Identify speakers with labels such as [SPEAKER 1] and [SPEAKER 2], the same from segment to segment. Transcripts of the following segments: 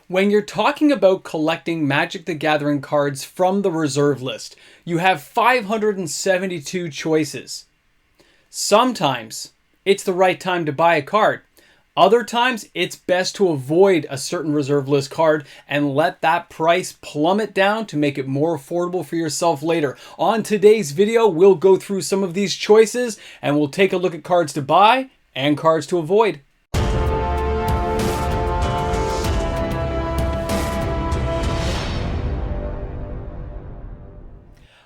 [SPEAKER 1] When you're talking about collecting Magic the Gathering cards from the reserve list, you have 572 choices. Sometimes it's the right time to buy a card. Other times it's best to avoid a certain reserve list card and let that price plummet down to make it more affordable for yourself later. On today's video, we'll go through some of these choices and we'll take a look at cards to buy and cards to avoid.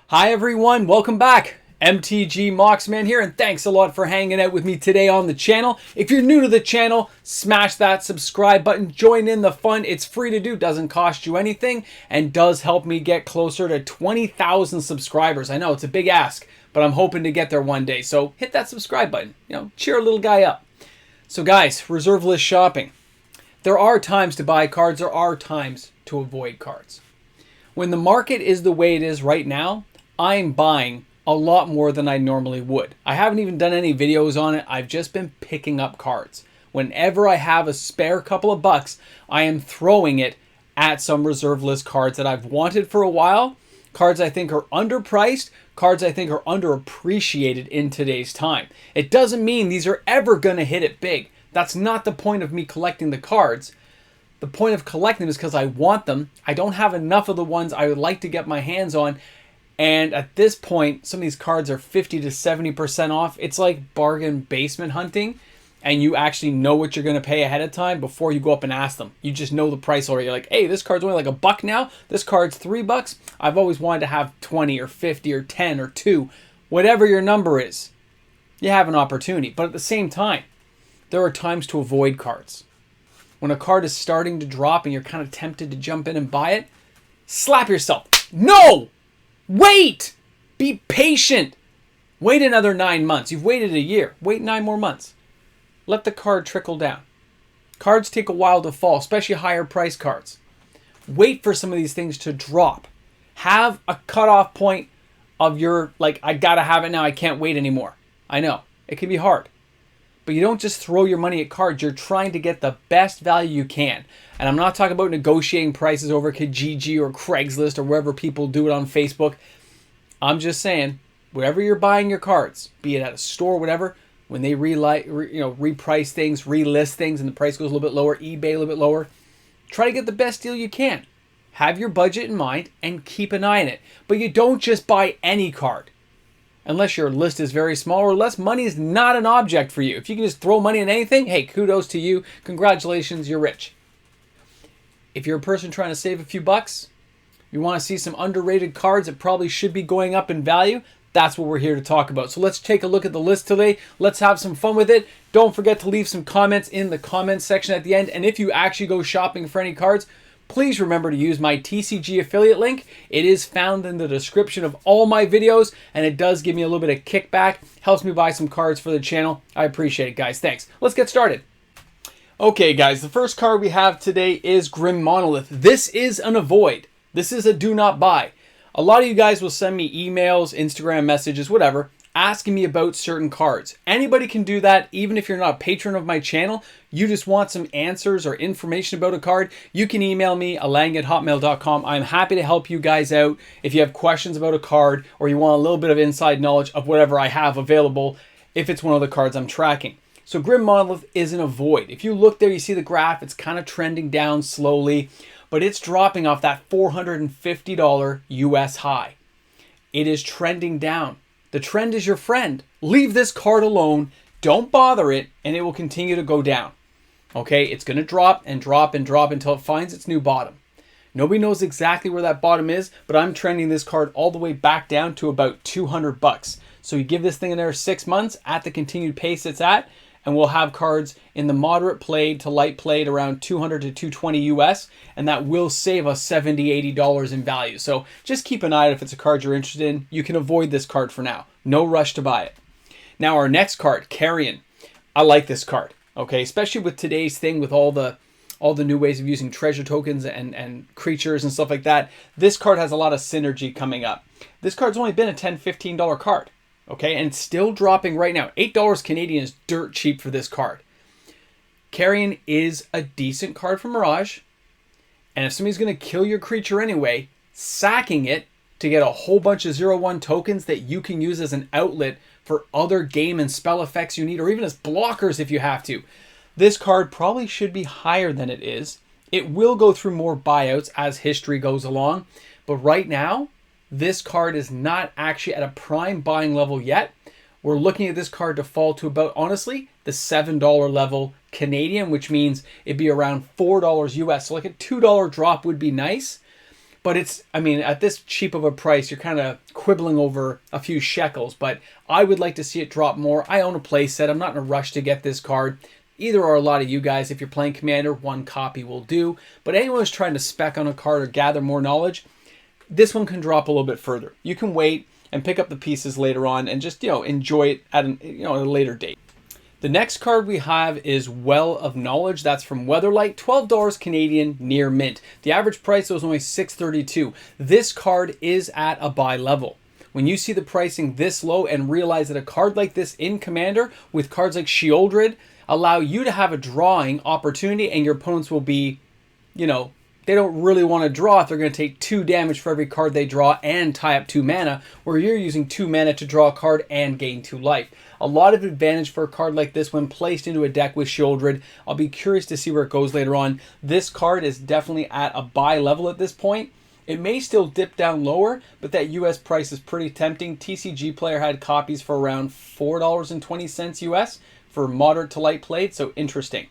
[SPEAKER 1] Hi everyone, welcome back. MTG Moxman here, and thanks a lot for hanging out with me today on the channel. If you're new to the channel, smash that subscribe button, join in the fun. It's free to do, doesn't cost you anything, and does help me get closer to 20,000 subscribers. I know it's a big ask, but I'm hoping to get there one day. So hit that subscribe button, cheer a little guy up. So guys, reserve list shopping. There are times to buy cards, there are times to avoid cards. When the market is the way it is right now, I'm buying a lot more than I normally would. I haven't even done any videos on it. I've just been picking up cards. Whenever I have a spare couple of bucks, I am throwing it at some reserve list cards that I've wanted for a while. Cards I think are underpriced. Cards I think are underappreciated in today's time. It doesn't mean these are ever going to hit it big. That's not the point of me collecting the cards. The point of collecting them is because I want them. I don't have enough of the ones I would like to get my hands on. And at this point, some of these cards are 50 to 70% off. It's like bargain basement hunting. And you actually know what you're going to pay ahead of time before you go up and ask them. You just know the price already. You're like, hey, this card's only like $1 now. This card's $3. I've always wanted to have 20 or 50 or 10 or 2. Whatever your number is, you have an opportunity. But at the same time, there are times to avoid cards. When a card is starting to drop and you're kind of tempted to jump in and buy it, slap yourself. No! Wait! Be patient. Wait another 9 months. You've waited a year. Wait 9 more months. Let the card trickle down. Cards take a while to fall, especially higher price cards. Wait for some of these things to drop. Have a cutoff point of your, I gotta have it now. I can't wait anymore. I know. It can be hard. But you don't just throw your money at cards. You're trying to get the best value you can. And I'm not talking about negotiating prices over Kijiji or Craigslist or wherever people do it on Facebook. I'm just saying, wherever you're buying your cards, be it at a store, whatever, when they reprice things, relist things, and the price goes a little bit lower, eBay a little bit lower, try to get the best deal you can. Have your budget in mind and keep an eye on it. But you don't just buy any card. Unless your list is very small or less, money is not an object for you. If you can just throw money in anything, hey, kudos to you. Congratulations, you're rich. If you're a person trying to save a few bucks, you want to see some underrated cards that probably should be going up in value, that's what we're here to talk about. So let's take a look at the list today. Let's have some fun with it. Don't forget to leave some comments in the comments section at the end. And if you actually go shopping for any cards, please remember to use my TCG affiliate link. It is found in the description of all my videos, and it does give me a little bit of kickback. Helps me buy some cards for the channel. I appreciate it, guys. Thanks. Let's get started. Okay, guys, the first card we have today is Grim Monolith. This is an avoid. This is a do not buy. A lot of you guys will send me emails, Instagram messages, whatever, asking me about certain cards. Anybody can do that, even if you're not a patron of my channel. You just want some answers or information about a card, you can email me, alang@hotmail.com. I'm happy to help you guys out if you have questions about a card or you want a little bit of inside knowledge of whatever I have available if it's one of the cards I'm tracking. So Grim Monolith is an avoid. If you look there, you see the graph, it's kind of trending down slowly, but it's dropping off that $450 US high. It is trending down. The trend is your friend. Leave this card alone. Don't bother it, and it will continue to go down. Okay, it's going to drop and drop and drop until it finds its new bottom. Nobody knows exactly where that bottom is, but I'm trending this card all the way back down to about 200 bucks. So you give this thing another 6 months at the continued pace it's at, and we'll have cards in the moderate played to light played around 200 to 220 US, and that will save us $70, $80 in value. So just keep an eye out if it's a card you're interested in. You can avoid this card for now. No rush to buy it. Now our next card, Carrion. I like this card, okay? Especially with today's thing with all the new ways of using treasure tokens and creatures and stuff like that. This card has a lot of synergy coming up. This card's only been a $10, $15 card. Okay, and it's still dropping right now. $8 Canadian is dirt cheap for this card. Carrion is a decent card for Mirage. And if somebody's going to kill your creature anyway, sacking it to get a whole bunch of 0/1 tokens that you can use as an outlet for other game and spell effects you need, or even as blockers if you have to. This card probably should be higher than it is. It will go through more buyouts as history goes along, but right now, this card is not actually at a prime buying level yet. We're looking at this card to fall to about, honestly, the $7 level Canadian, which means it'd be around $4 US. So like a $2 drop would be nice. But it's, I mean, at this cheap of a price, you're kind of quibbling over a few shekels. But I would like to see it drop more. I own a play set. I'm not in a rush to get this card. Either are a lot of you guys. If you're playing Commander, one copy will do. But anyone who's trying to spec on a card or gather more knowledge, this one can drop a little bit further. You can wait and pick up the pieces later on and just, enjoy it at at a later date. The next card we have is Well of Knowledge. That's from Weatherlight, $12 Canadian, near mint. The average price was only $6.32. This card is at a buy level. When you see the pricing this low and realize that a card like this in Commander with cards like Sheoldred allow you to have a drawing opportunity, and your opponents will be, they don't really want to draw if they're going to take 2 damage for every card they draw and tie up 2 mana, where you're using 2 mana to draw a card and gain 2 life. A lot of advantage for a card like this when placed into a deck with Sheoldred. I'll be curious to see where it goes later on. This card is definitely at a buy level at this point. It may still dip down lower, but that US price is pretty tempting. TCG Player had copies for around $4.20 US for moderate to light played, so interesting.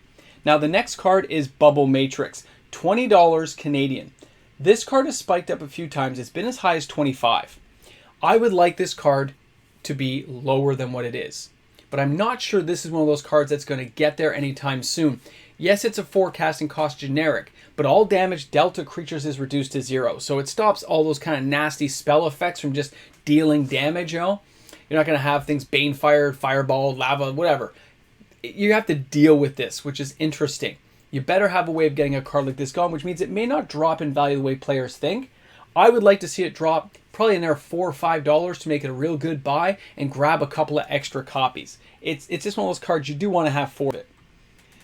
[SPEAKER 1] Now the next card is Bubble Matrix, $20 Canadian. This card has spiked up a few times. It's been as high as 25. I would like this card to be lower than what it is, but I'm not sure this is one of those cards that's going to get there anytime soon. Yes, it's a forecasting cost generic, but all damage dealt to creatures is reduced to 0, so it stops all those kind of nasty spell effects from just dealing damage. You're not going to have things Banefire, Fireball, Lava, whatever. You have to deal with this, which is interesting. You better have a way of getting a card like this gone, which means it may not drop in value the way players think. I would like to see it drop probably in there $4 or $5 to make it a real good buy and grab a couple of extra copies. It's just one of those cards you do want to have for it.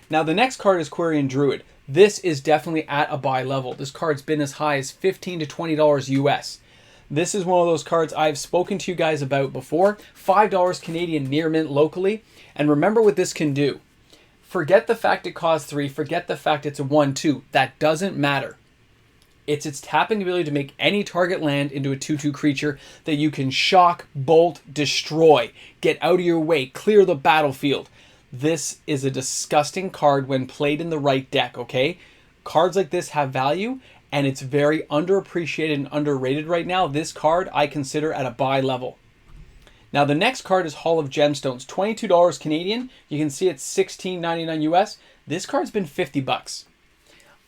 [SPEAKER 1] Now the next card is Quirion Druid. This is definitely at a buy level. This card's been as high as $15 to $20 US. This is one of those cards I've spoken to you guys about before. $5 Canadian near mint locally. And remember what this can do. Forget the fact it costs 3. Forget the fact it's a 1/2. That doesn't matter. It's its tapping ability to make any target land into a 2/2 creature that you can shock, bolt, destroy, get out of your way, clear the battlefield. This is a disgusting card when played in the right deck, okay? Cards like this have value, and it's very underappreciated and underrated right now. This card I consider at a buy level. Now the next card is Hall of Gemstones, $22 Canadian. You can see it's $16.99 US. This card's been $50.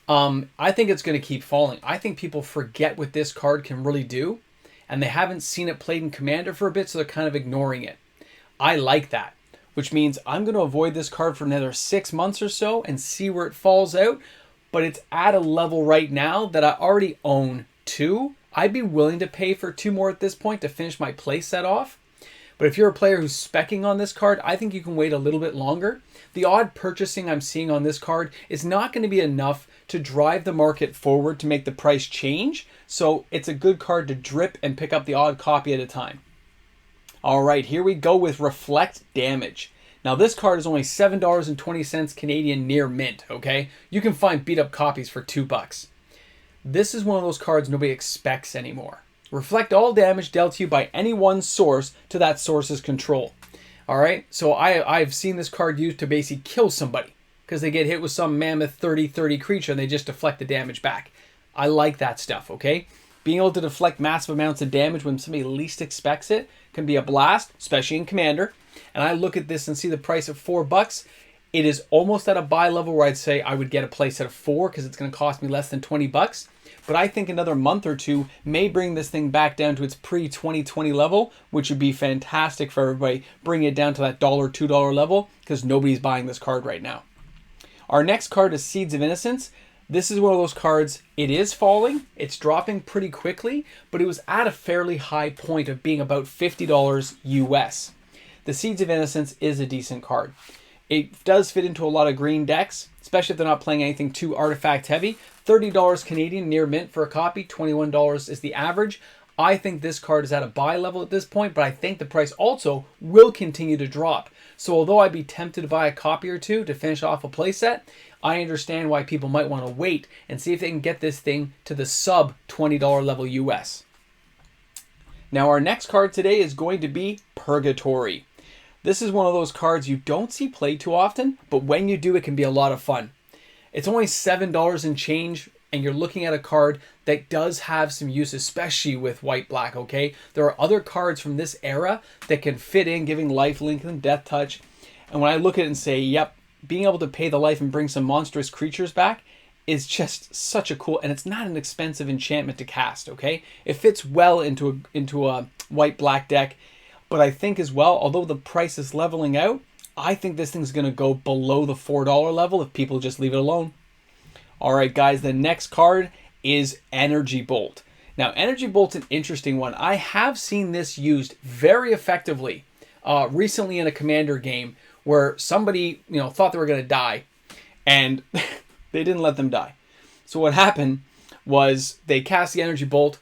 [SPEAKER 1] I think it's going to keep falling. I think people forget what this card can really do, and they haven't seen it played in Commander for a bit, so they're kind of ignoring it. I like that, which means I'm going to avoid this card for another 6 months or so and see where it falls out, but it's at a level right now that I already own 2. I'd be willing to pay for 2 more at this point to finish my play set off. But if you're a player who's speccing on this card, I think you can wait a little bit longer. The odd purchasing I'm seeing on this card is not going to be enough to drive the market forward to make the price change. So it's a good card to drip and pick up the odd copy at a time. All right, here we go with Reflect Damage. Now this card is only $7.20 Canadian near mint, okay? You can find beat up copies for $2. This is one of those cards nobody expects anymore. Reflect all damage dealt to you by any one source to that source's control. All right, so I've seen this card used to basically kill somebody because they get hit with some mammoth 30-30 creature and they just deflect the damage back. I like that stuff, okay? Being able to deflect massive amounts of damage when somebody least expects it can be a blast, especially in Commander. And I look at this and see the price of $4. It is almost at a buy level where I'd say I would get a playset of 4 because it's going to cost me less than $20. But I think another month or 2 may bring this thing back down to its pre-2020 level, which would be fantastic for everybody. Bring it down to that $1, $2 level because nobody's buying this card right now. Our next card is Seeds of Innocence. This is one of those cards, it is falling, it's dropping pretty quickly, but it was at a fairly high point of being about $50 US. The Seeds of Innocence is a decent card. It does fit into a lot of green decks, especially if they're not playing anything too artifact heavy. $30 Canadian near mint for a copy. $21 is the average. I think this card is at a buy level at this point, but I think the price also will continue to drop. So although I'd be tempted to buy a copy or two to finish off a playset, I understand why people might want to wait and see if they can get this thing to the sub $20 level US. Now our next card today is going to be Purgatory. This is one of those cards you don't see played too often, but when you do, it can be a lot of fun. It's only $7 and change, and you're looking at a card that does have some use, especially with white-black, okay? There are other cards from this era that can fit in, giving lifelink and death touch. And when I look at it and say, yep, being able to pay the life and bring some monstrous creatures back is just such a cool, and it's not an expensive enchantment to cast, okay? It fits well into a white-black deck, but I think as well, although the price is leveling out, I think this thing's going to go below the $4 level if people just leave it alone. All right, guys, the next card is Energy Bolt. Now, Energy Bolt's an interesting one. I have seen this used very effectively recently in a Commander game where somebody, thought they were going to die, and they didn't let them die. So what happened was they cast the Energy Bolt,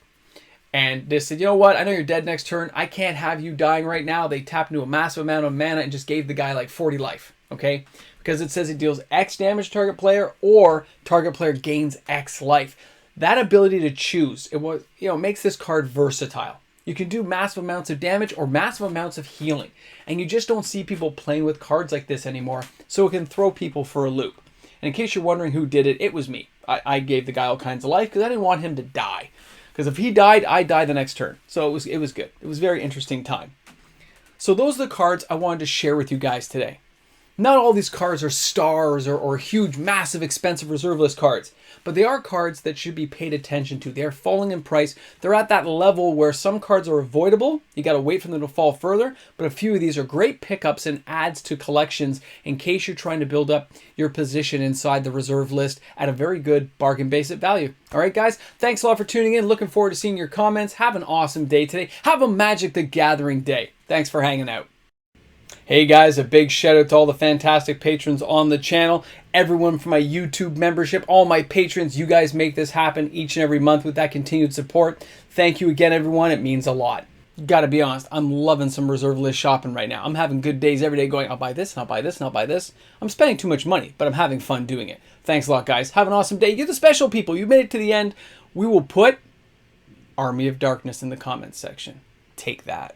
[SPEAKER 1] and they said, you know what? I know you're dead next turn. I can't have you dying right now. They tapped into a massive amount of mana and just gave the guy like 40 life, okay? Because it says it deals X damage to target player or target player gains X life. That ability to choose, it makes this card versatile. You can do massive amounts of damage or massive amounts of healing. And you just don't see people playing with cards like this anymore, so it can throw people for a loop. And in case you're wondering who did it, it was me. I gave the guy all kinds of life because I didn't want him to die. Because if he died, I'd die the next turn. So it was good. It was a very interesting time. So those are the cards I wanted to share with you guys today. Not all these cards are stars or huge, massive, expensive reserve list cards, but they are cards that should be paid attention to. They're falling in price. They're at that level where some cards are avoidable. You got to wait for them to fall further, but a few of these are great pickups and adds to collections in case you're trying to build up your position inside the reserve list at a very good bargain basement value. All right, guys, thanks a lot for tuning in. Looking forward to seeing your comments. Have an awesome day today. Have a Magic the Gathering day. Thanks for hanging out. Hey guys, a big shout out to all the fantastic patrons on the channel. Everyone from my YouTube membership, all my patrons, you guys make this happen each and every month with that continued support. Thank you again, everyone. It means a lot. Gotta be honest, I'm loving some reserve list shopping right now. I'm having good days every day going, I'll buy this, and I'll buy this, and I'll buy this. I'm spending too much money, but I'm having fun doing it. Thanks a lot, guys. Have an awesome day. You're the special people. You made it to the end. We will put Army of Darkness in the comments section. Take that.